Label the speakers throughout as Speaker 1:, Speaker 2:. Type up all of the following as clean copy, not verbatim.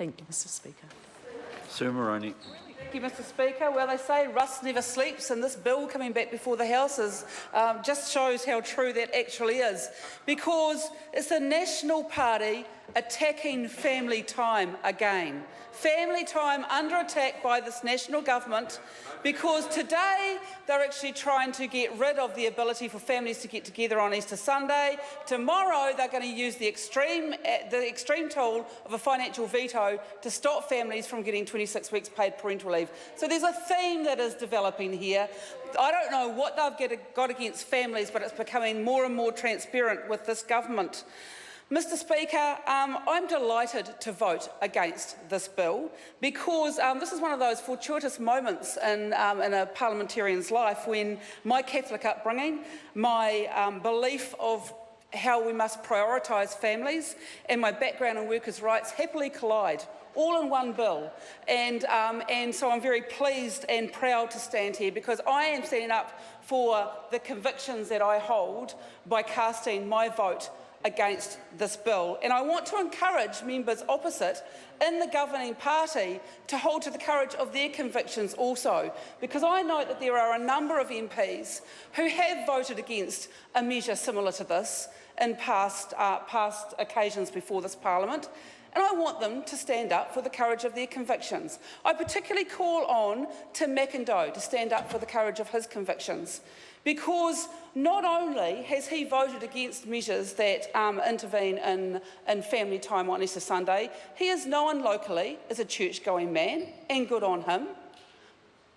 Speaker 1: Thank you, Mr Speaker.
Speaker 2: Sue Moroney.
Speaker 3: Thank you, Mr Speaker. Well, they say rust never sleeps, and this bill coming back before the House just shows how true that actually is, because it's the National Party attacking family time again. Family time under attack by this national government, because today they're actually trying to get rid of the ability for families to get together on Easter Sunday. Tomorrow they're going to use the extreme tool of a financial veto to stop families from getting 26 weeks paid parental leave. So there's a theme that is developing here. I don't know what they've got against families, but it's becoming more and more transparent with this government. Mr Speaker, I'm delighted to vote against this bill, because this is one of those fortuitous moments in a parliamentarian's life when my Catholic upbringing, my belief of how we must prioritise families, and my background in workers' rights happily collide, all in one bill. And so I'm very pleased and proud to stand here, because I am standing up for the convictions that I hold by casting my vote against this bill. And I want to encourage members opposite in the governing party to hold to the courage of their convictions also, because I know that there are a number of MPs who have voted against a measure similar to this in past occasions before this Parliament, and I want them to stand up for the courage of their convictions. I particularly call on Tim McIndoe to stand up for the courage of his convictions, because not only has he voted against measures that intervene in family time on Easter Sunday, he is known locally as a church-going man, and good on him.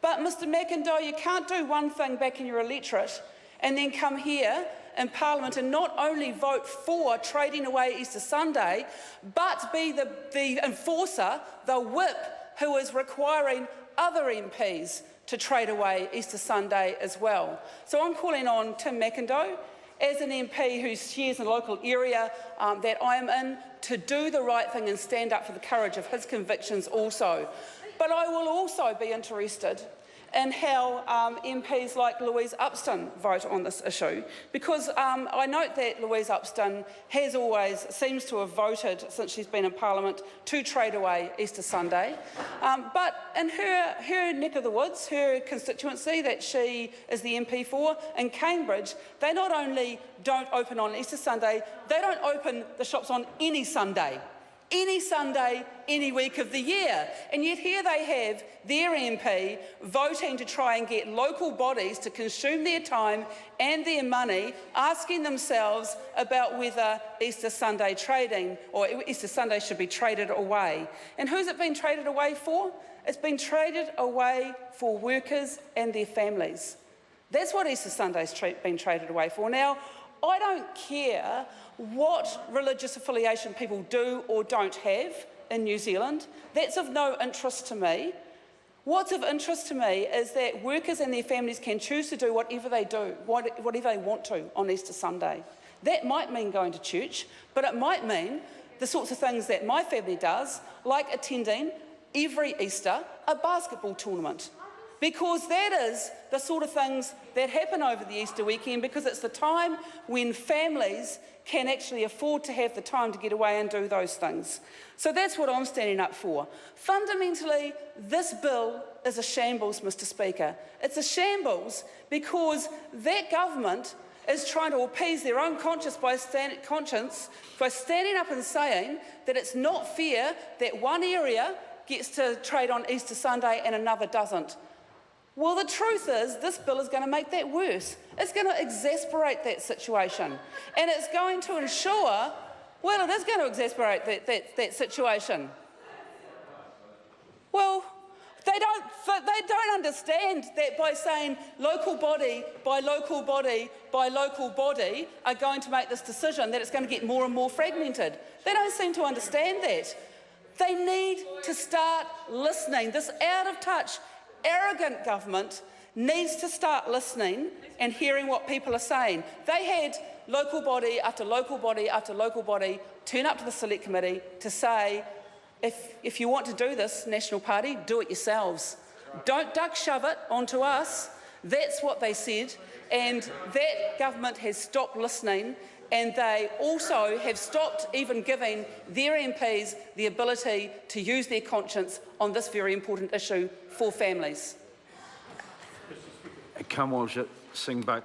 Speaker 3: But Mr McIndoe, you can't do one thing back in your electorate and then come here in Parliament and not only vote for trading away Easter Sunday, but be the enforcer, the whip, who is requiring other MPs to trade away Easter Sunday as well. So I'm calling on Tim McIndoe, as an MP who shares a local area that I am in, to do the right thing and stand up for the courage of his convictions also. But I will also be interested in how MPs like Louise Upston vote on this issue, because I note that Louise Upston seems to have voted since she's been in Parliament to trade away Easter Sunday. But in her neck of the woods, her constituency that she is the MP for, in Cambridge, they not only don't open on Easter Sunday, they don't open the shops on any Sunday, any week of the year. And yet here they have their MP voting to try and get local bodies to consume their time and their money, asking themselves about whether Easter Sunday trading or Easter Sunday should be traded away. And who's it been traded away for? It's been traded away for workers and their families. That's what Easter Sunday's been traded away for. Now, I don't care what religious affiliation people do or don't have in New Zealand. That's of no interest to me. What's of interest to me is that workers and their families can choose to do whatever they want to on Easter Sunday. That might mean going to church, but it might mean the sorts of things that my family does, like attending every Easter a basketball tournament. Because that is the sort of things that happen over the Easter weekend, because it's the time when families can actually afford to have the time to get away and do those things. So that's what I'm standing up for. Fundamentally, this bill is a shambles, Mr Speaker. It's a shambles because that government is trying to appease their own conscience by standing up and saying that it's not fair that one area gets to trade on Easter Sunday and another doesn't. Well, the truth is, this bill is going to make that worse. It's going to exasperate that situation. And it's going to ensure, well, it is going to exasperate that situation. Well, they don't understand that by saying local body by local body by local body are going to make this decision, that it's going to get more and more fragmented. They don't seem to understand that. They need to start listening. This out-of-touch, arrogant government needs to start listening and hearing what people are saying. They had local body after local body after local body turn up to the Select Committee to say, if you want to do this, National Party, do it yourselves. Don't duck shove it onto us. That's what they said, and that government has stopped listening and they also have stopped even giving their MPs the ability to use their conscience on this very important issue for families.
Speaker 2: Kamwaljit Singh Bakshi.